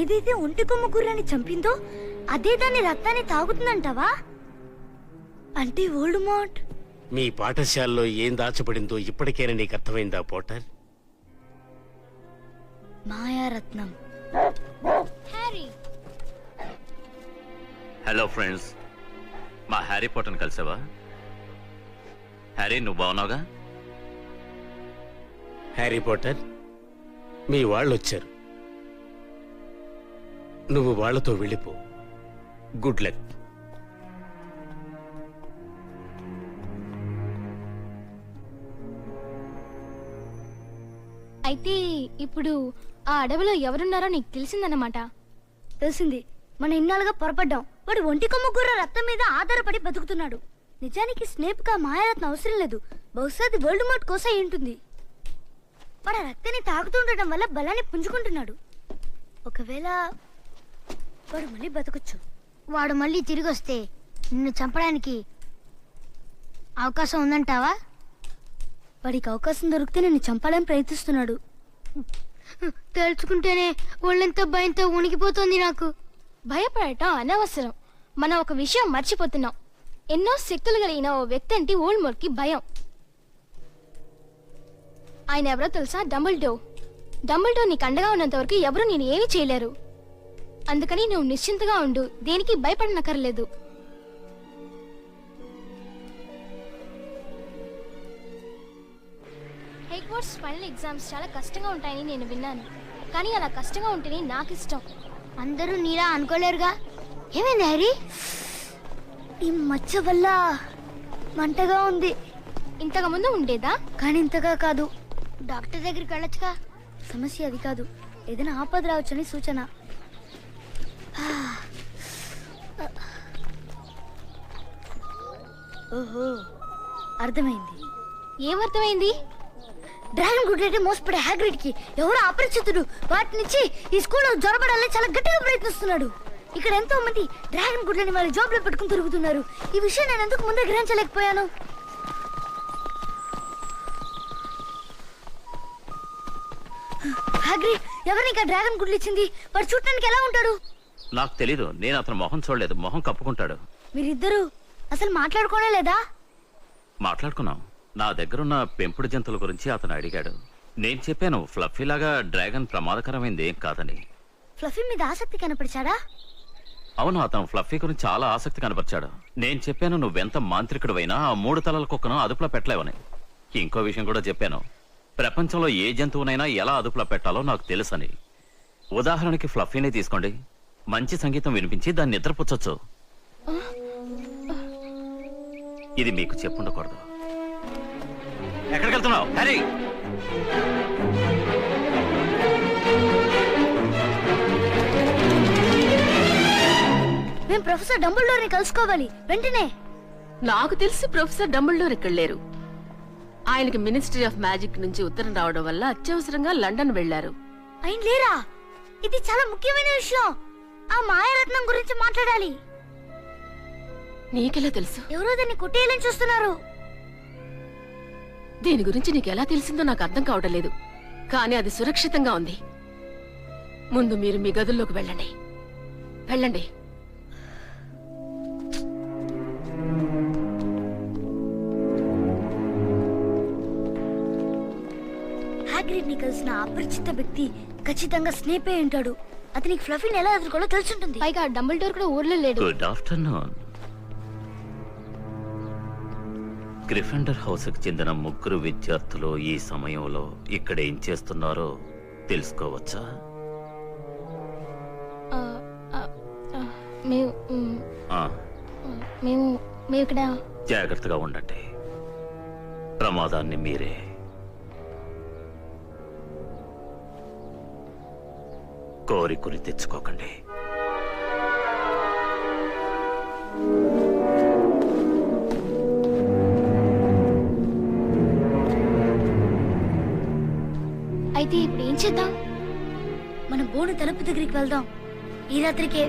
ఏదైతే ఒంటి కొమ్ము గుర్రాన్ని చంపిందో అదే దాని రక్తాన్ని తాగుతుందంటావా? అంటే వోల్డమోర్ట్ మీ పాఠశాలలో ఏం దాచబడిందో ఇప్పటికైనా నీకు అర్థమైందా పోటర్? మాయారత్నం. హ్యారీ. హలో ఫ్రెండ్స్, మా హ్యారీ పోటర్ని కలిసావా? హ్యారీ, నువ్వు బాగున్నావుగా? హ్యారీ పోటర్, మీ వాళ్ళు వచ్చారు. నువ్వు వాళ్లతో వెళ్ళిపో. Good luck. అయితే ఇప్పుడు ఆ అడవిలో ఎవరున్నారో నీకు తెలిసిందన్నమాట. తెలిసింది. మన ఇన్నాళ్ళుగా పొరపడ్డాం. వాడు ఒంటి కొమ్ము గుర్ర రక్తం మీద ఆధారపడి బతుకుతున్నాడు. నిజానికి స్నేప్ గా మాయారత్నం అవసరం లేదు. బహుశా అది వోల్డమోర్ట్ కోసం అయి ఉంటుంది. వాడు ఆ రక్తాన్ని తాగుతుండటం వల్ల బలాన్ని పుంజుకుంటున్నాడు. ఒకవేళ వాడు మళ్ళీ బతకొచ్చు. వాడు మళ్ళీ తిరిగి వస్తే నిన్ను చంపడానికి అవకాశం ఉందంటావా? వాడికి అవకాశం దొరికితే నిన్ను చంపాలని ప్రయత్నిస్తున్నాడు. తలుచుకుంటేనే ఒళ్ళంతా భయంతో ఉనికిపోతుంది నాకు. భయపడటం అనవసరం. మనం ఒక విషయం మర్చిపోతున్నాం. ఎన్నో శక్తులు కలిగిన ఓ వ్యక్తి అంటే వోల్డమోర్ట్కి భయం. ఆయన ఎవరో తెలుసా? డంబుల్డోర్. డంబుల్డోర్ నీకు అండగా ఉన్నంత వరకు ఎవరు నేను ఏమీ చేయలేరు. అందుకని నువ్వు నిశ్చింతగా ఉండు. దేనికి భయపడనక్కర్లేదు. హెగ్వార్ట్స్ ఫైనల్ ఎగ్జామ్స్ చాలా కష్టంగా ఉంటాయని నేను విన్నాను. కానీ అలా కష్టంగా ఉంటేనే నాకు ఇష్టం. అందరూ నీలా అనుకోలేరుగా. ఏమైంది హ్యారీ? ఈ మచ్చ వల్ల మంటగా ఉంది. ఇంతకు ముందు ఉండేదా? కానీ ఇంతగా కాదు. డాక్టర్ దగ్గరికి వెళ్ళొచ్చుగా. సమస్య అది కాదు. ఏదైనా ఆపద రావచ్చని సూచన. ఓహో, అర్థమైంది. ఏమర్థమైంది? డ్రాగన్ గుడ్లైతే మోసపడే హ్యాగ్రిడ్ కి ఎవరో అపరిచితుడు వాటి నుంచి ఈ స్కూల్లో జొరబడాలని చాలా గట్టిగా ప్రయత్నిస్తున్నాడు. ఇక్కడ ఎంతో మంది డ్రాగన్ గుడ్లని వాళ్ళ జాబ్ లో పెట్టుకుని తిరుగుతున్నారు. ఈ విషయం నేను ఎందుకు ముందే గ్రహించలేకపోయాను. హ్యాగ్రిడ్, ఎవరిని ఇంకా డ్రాగన్ గుడ్లు ఇచ్చింది? వాడు చూడటానికి ఎలా ఉంటాడు? నాకు తెలీదు. నేను అతను మొహం చూడలేదు. మొహం కప్పుకుంటాడు. మీరిద్దరు అసలు మాట్లాడుకోనే లేదా? మాట్లాడుకున్నాం. నా దగ్గరున్న పెంపుడు జంతువుల గురించి అతను అడిగాడు. నేను చెప్పాను ఫ్లఫీలాగా డ్రాగన్ ప్రమాదకరమైంది ఏం కాదని. ఫ్లఫీ మీద ఆసక్తి కనపరిచాడా? అవును, అతను ఫ్లఫీ గురించి చాలా ఆసక్తి కనపరిచాడు. నేను చెప్పాను నువ్వెంత మాంత్రికుడివైనా ఆ 3 తలల కుక్కను అదుపులో పెట్టలేవని. ఇంకో విషయం కూడా చెప్పాను, ప్రపంచంలో ఏ జంతువునైనా ఎలా అదుపులో పెట్టాలో నాకు తెలుసని. ఉదాహరణకి ఫ్లఫీనే తీసుకోండి. మంచి సంగీతం వినిపించి దాన్ని నిద్రపుచ్చొచ్చు. ఇది మీకు చెప్పుండకూడదు. ఎక్కడికి వెళ్తున్నావు హ్యారీ? మేము ప్రొఫెసర్ డంబుల్డోర్ ని కలుసుకోవాలి వెంటనే. నాకు తెలిసి ప్రొఫెసర్ డంబుల్డోర్ ఇక్కడ లేరు. ఆయనకి మినిస్ట్రీ ఆఫ్ మ్యాజిక్ నుంచి ఉత్తరం రావడం వల్ల అత్యవసరంగా లండన్ వెళ్లారు. ఆయన లేరా? ఇది చాలా ముఖ్యమైన విషయం. ఆ మాయారత్నం గురించి మాట్లాడాలి. నీకెలా తెలుసు? ఎవరో దాన్ని కొట్టేయాలని చూస్తున్నారు. దీని గురించి నీకెలా తెలిసిందో నాకు అర్థం కావడం లేదు. కానీ అది సురక్షితంగా ఉంది. ముందు మీరు మీ గదుల్లోకి వెళ్ళండి. వెళ్ళండి. హ్యాగ్రిడ్ ని కలిసిన అపరిచిత వ్యక్తి ఖచ్చితంగా స్నేపే ఉంటాడు. అతనికి ఫ్లఫీని ఎలా ఎదుర్కోవాలో తెలుసుంటుంది. పైగా డంబుల్డోర్ కూడా ఊర్లో లేడు. Good afternoon. గ్రిఫెండర్ హౌస్ కి చెందిన 3 విద్యార్థులు ఈ సమయంలో ఇక్కడ ఏం చేస్తున్నారో తెలుసుకోవచ్చా? మేము ఇక్కడ. జాగ్రత్తగా ఉండండి. ప్రమాదాన్ని మీరే కోరి కొని తెచ్చుకోకండి. అయితే ఇప్పుడు ఏం చేద్దాం? మన బోను తలుపు దగ్గరికి వెళ్దాం ఈ రాత్రికే.